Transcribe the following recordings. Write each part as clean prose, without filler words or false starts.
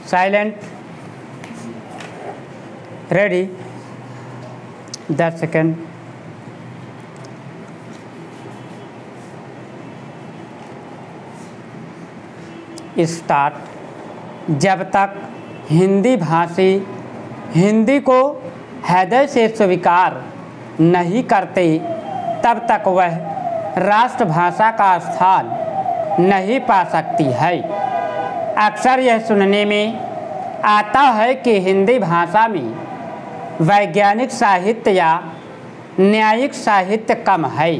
Silent, ready, 10 second. Start. जब तक हिंदी भाषी हिंदी को हृदय से स्वीकार नहीं करते तब तक वह राष्ट्रभाषा का स्थान नहीं पा सकती है। अक्सर यह सुनने में आता है कि हिंदी भाषा में वैज्ञानिक साहित्य या न्यायिक साहित्य कम है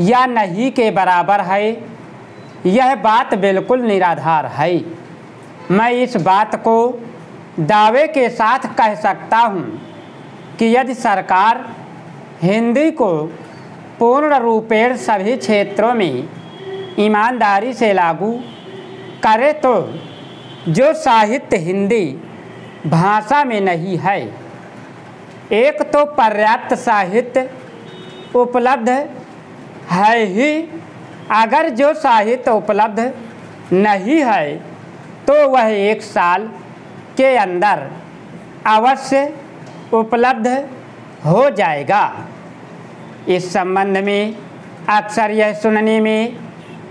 या नहीं के बराबर है। यह बात बिल्कुल निराधार है। मैं इस बात को दावे के साथ कह सकता हूँ कि यदि सरकार हिंदी को पूर्ण रूपेण सभी क्षेत्रों में ईमानदारी से लागू करे तो जो साहित्य हिंदी भाषा में नहीं है, एक तो पर्याप्त साहित्य उपलब्ध है ही, अगर जो साहित्य उपलब्ध नहीं है तो वह 1 साल के अंदर अवश्य उपलब्ध हो जाएगा। इस संबंध में अक्सर यह सुनने में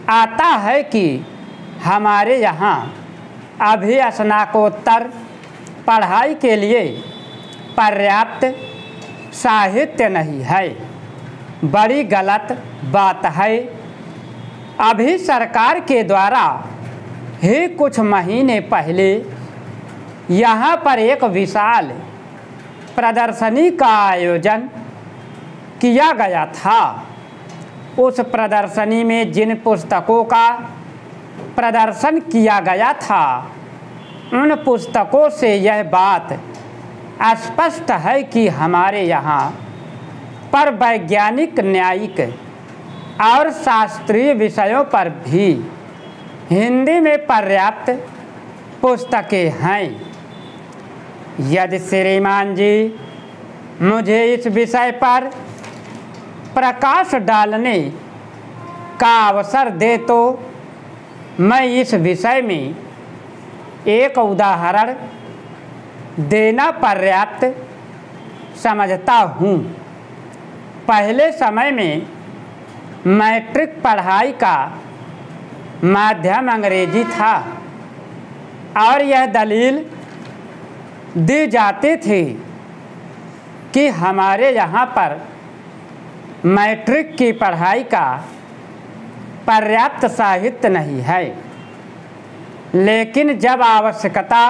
आता है कि हमारे यहाँ अभी स्नातकोत्तर पढ़ाई के लिए पर्याप्त साहित्य नहीं है। बड़ी गलत बात है। अभी सरकार के द्वारा ही कुछ महीने पहले यहाँ पर एक विशाल प्रदर्शनी का आयोजन किया गया था। उस प्रदर्शनी में जिन पुस्तकों का प्रदर्शन किया गया था, उन पुस्तकों से यह बात स्पष्ट है कि हमारे यहाँ पर वैज्ञानिक, न्यायिक और शास्त्रीय विषयों पर भी हिंदी में पर्याप्त पुस्तकें हैं। यदि श्रीमान जी मुझे इस विषय पर प्रकाश डालने का अवसर दे तो मैं इस विषय में एक उदाहरण देना पर्याप्त समझता हूँ। पहले समय में मैट्रिक पढ़ाई का माध्यम अंग्रेजी था और यह दलील दी जाती थी कि हमारे यहाँ पर मैट्रिक की पढ़ाई का पर्याप्त साहित्य नहीं है। लेकिन जब आवश्यकता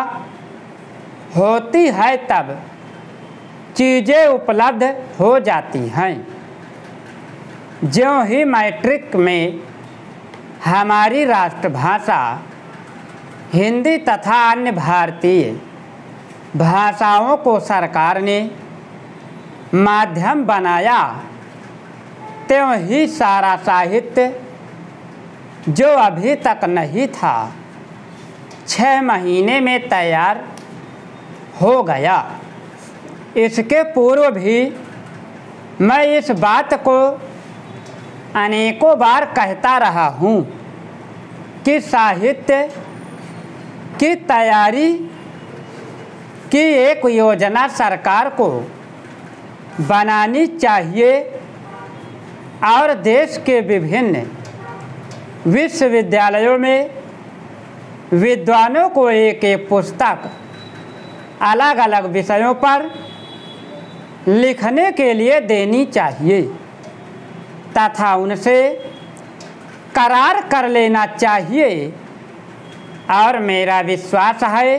होती है तब चीज़ें उपलब्ध हो जाती हैं। ज्यों ही मैट्रिक में हमारी राष्ट्रभाषा हिंदी तथा अन्य भारतीय भाषाओं को सरकार ने माध्यम बनाया, त्यों ही सारा साहित्य जो अभी तक नहीं था 6 महीने में तैयार हो गया। इसके पूर्व भी मैं इस बात को अनेकों बार कहता रहा हूँ कि साहित्य की तैयारी की एक योजना सरकार को बनानी चाहिए और देश के विभिन्न विश्वविद्यालयों में विद्वानों को एक एक पुस्तक अलग अलग विषयों पर लिखने के लिए देनी चाहिए तथा उनसे करार कर लेना चाहिए। और मेरा विश्वास है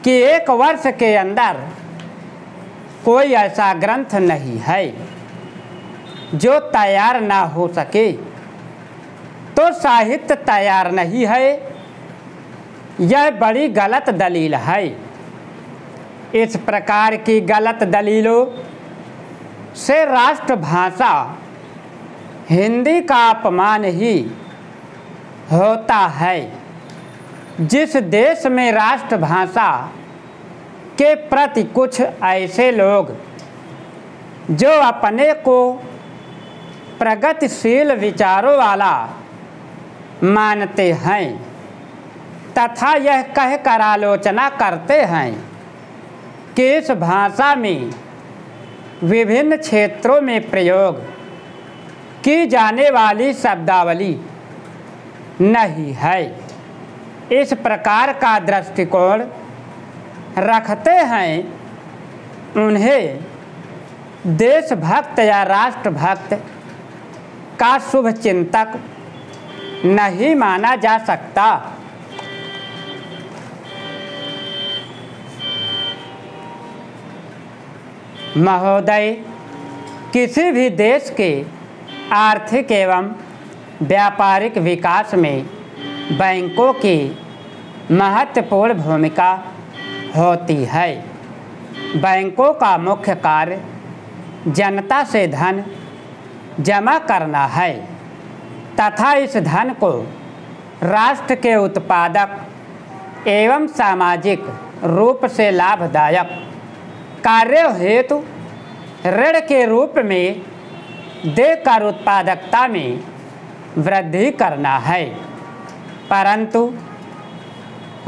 कि 1 वर्ष के अंदर कोई ऐसा ग्रंथ नहीं है जो तैयार ना हो सके। तो साहित्य तैयार नहीं है, यह बड़ी गलत दलील है। इस प्रकार की गलत दलीलों से राष्ट्रभाषा हिंदी का अपमान ही होता है। जिस देश में राष्ट्रभाषा के प्रति कुछ ऐसे लोग जो अपने को प्रगतिशील विचारों वाला मानते हैं, तथा यह कहकर आलोचना करते हैं कि इस भाषा में विभिन्न क्षेत्रों में प्रयोग की जाने वाली शब्दावली नहीं है। इस प्रकार का दृष्टिकोण रखते हैं उन्हें देशभक्त या राष्ट्रभक्त का शुभ चिंतक नहीं माना जा सकता। महोदय, किसी भी देश के आर्थिक एवं व्यापारिक विकास में बैंकों की महत्वपूर्ण भूमिका होती है। बैंकों का मुख्य कार्य जनता से धन जमा करना है तथा इस धन को राष्ट्र के उत्पादक एवं सामाजिक रूप से लाभदायक कार्यों हेतु ऋण के रूप में देकर उत्पादकता में वृद्धि करना है। परंतु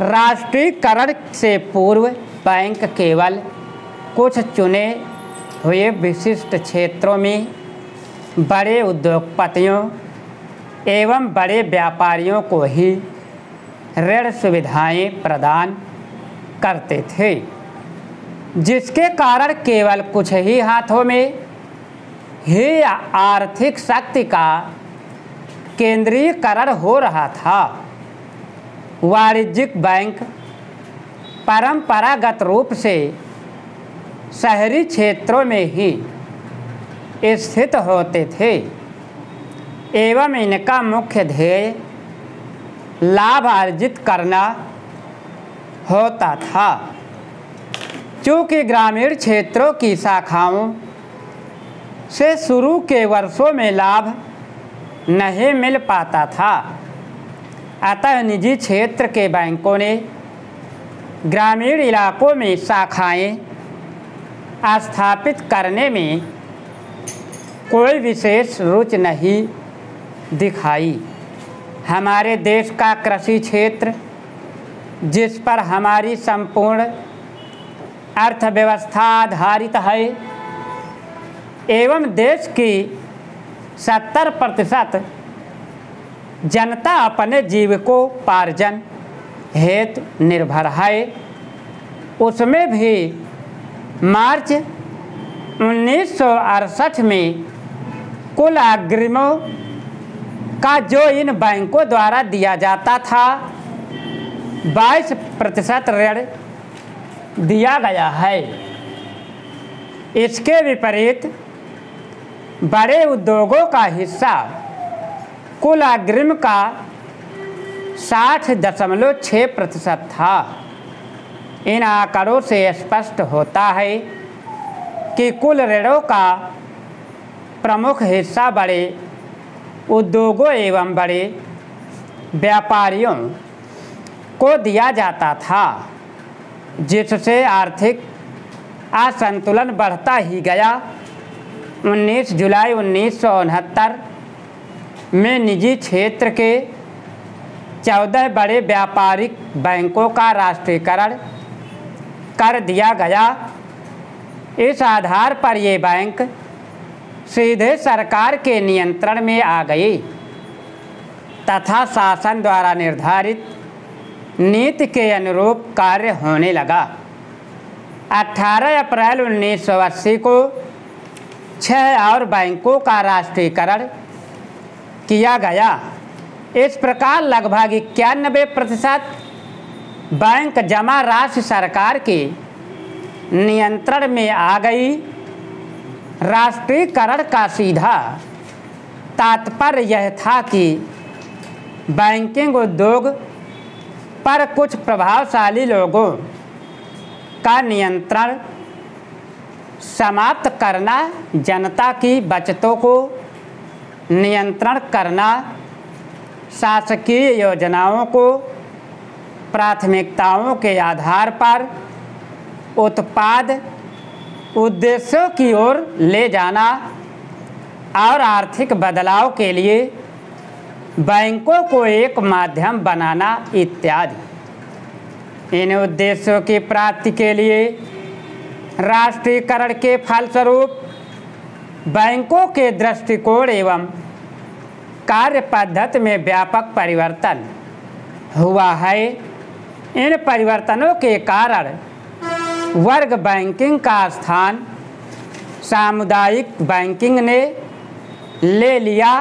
राष्ट्रीयकरण से पूर्व बैंक केवल कुछ चुने हुए विशिष्ट क्षेत्रों में बड़े उद्योगपतियों एवं बड़े व्यापारियों को ही ऋण सुविधाएं प्रदान करते थे, जिसके कारण केवल कुछ ही हाथों में ही आर्थिक शक्ति का केंद्रीयकरण हो रहा था। वाणिज्यिक बैंक परंपरागत रूप से शहरी क्षेत्रों में ही स्थित होते थे एवं इनका मुख्य ध्येय लाभ अर्जित करना होता था। चूँकि ग्रामीण क्षेत्रों की शाखाओं से शुरू के वर्षों में लाभ नहीं मिल पाता था, अतः निजी क्षेत्र के बैंकों ने ग्रामीण इलाकों में शाखाएं स्थापित करने में कोई विशेष रुचि नहीं दिखाई। हमारे देश का कृषि क्षेत्र, जिस पर हमारी संपूर्ण अर्थव्यवस्था आधारित है एवं देश की 70% जनता अपने जीविकोपार्जन हेतु निर्भर है, उसमें भी मार्च 1968 में कुल अग्रिमों का जो इन बैंकों द्वारा दिया जाता था 22% ऋण दिया गया है। इसके विपरीत बड़े उद्योगों का हिस्सा कुल अग्रिम का 60.6% था। इन आंकड़ों से स्पष्ट होता है कि कुल ऋणों का प्रमुख हिस्सा बड़े उद्योगों एवं बड़े व्यापारियों को दिया जाता था, जिससे आर्थिक असंतुलन बढ़ता ही गया। 19 जुलाई 1969 में निजी क्षेत्र के 14 बड़े व्यापारिक बैंकों का राष्ट्रीयकरण कर दिया गया। इस आधार पर ये बैंक सीधे सरकार के नियंत्रण में आ गई तथा शासन द्वारा निर्धारित नीति के अनुरूप कार्य होने लगा। 18 अप्रैल 1980 को 6 और बैंकों का राष्ट्रीयकरण किया गया। इस प्रकार लगभग 91% बैंक जमा राशि सरकार के नियंत्रण में आ गई। राष्ट्रीयकरण का सीधा तात्पर्य यह था कि बैंकिंग उद्योग पर कुछ प्रभावशाली लोगों का नियंत्रण समाप्त करना, जनता की बचतों को नियंत्रण करना, शासकीय योजनाओं को प्राथमिकताओं के आधार पर उत्पाद उद्देश्यों की ओर ले जाना और आर्थिक बदलाव के लिए बैंकों को एक माध्यम बनाना इत्यादि। इन उद्देश्यों की प्राप्ति के लिए राष्ट्रीयकरण के फलस्वरूप बैंकों के दृष्टिकोण एवं कार्य पद्धति में व्यापक परिवर्तन हुआ है। इन परिवर्तनों के कारण वर्ग बैंकिंग का स्थान सामुदायिक बैंकिंग ने ले लिया।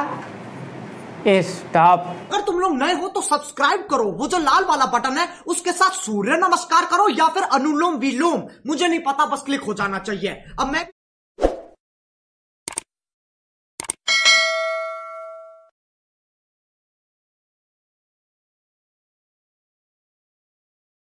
स्टॉप। अगर तुम लोग नए हो तो सब्सक्राइब करो, वो जो लाल वाला बटन है उसके साथ सूर्य नमस्कार करो या फिर अनुलोम विलोम, मुझे नहीं पता, बस क्लिक हो जाना चाहिए। अब मैं